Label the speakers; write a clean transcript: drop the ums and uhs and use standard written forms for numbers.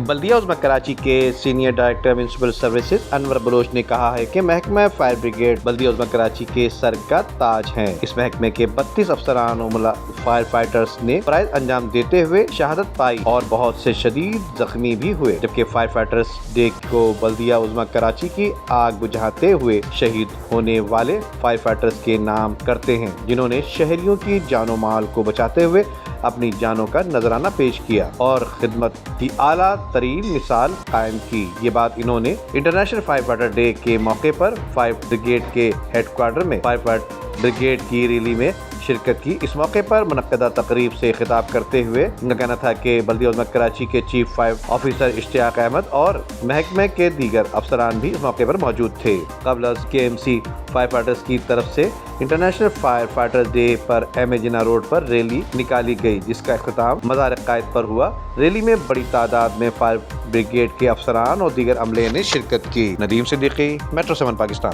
Speaker 1: بلدیہ عظمی کراچی کے senior director municipal services انور بلوچ نے کہا ہے کہ محکمہ فائر بریگیڈ بلدیہ عظمی کراچی کے سر کا تاج ہے۔ اس محکمے کے 32 افسران و فائر فائٹرز نے فرائض انجام دیتے ہوئے شہادت پائی اور بہت سے شدید زخمی بھی ہوئے، جبکہ فائر فائٹرز ڈے کو بلدیہ عظمی کراچی کی آگ بجھاتے ہوئے شہید ہونے والے فائر فائٹرز کے نام کرتے ہیں، جنہوں نے شہریوں کی جان و مال کو بچاتے ہوئے اپنی جانوں کا نذرانہ پیش کیا اور خدمت کی اعلیٰ ترین مثال قائم کی۔ یہ بات انہوں نے انٹرنیشنل فائر فائٹر ڈے کے موقع پر فائر بریگیڈ کے ہیڈ کوارٹر میں فائر بریگیڈ کی ریلی میں شرکت کی۔ اس موقع پر منعقدہ تقریب سے خطاب کرتے ہوئے ان کا کہنا تھا کہ بلدیہ عظمی کراچی کے چیف فائر آفیسر اشتیاق احمد اور محکمے کے دیگر افسران بھی اس موقع پر موجود تھے۔ قبل از KMC فائر فائٹرز کی طرف سے انٹرنیشنل فائر فائٹر ڈے پر ایم اے جناح روڈ پر ریلی نکالی گئی، جس کا اختتام مزار قائد پر ہوا۔ ریلی میں بڑی تعداد میں فائر بریگیڈ کے افسران اور دیگر عملے نے شرکت کی۔ ندیم صدیقی، میٹرو 7 پاکستان۔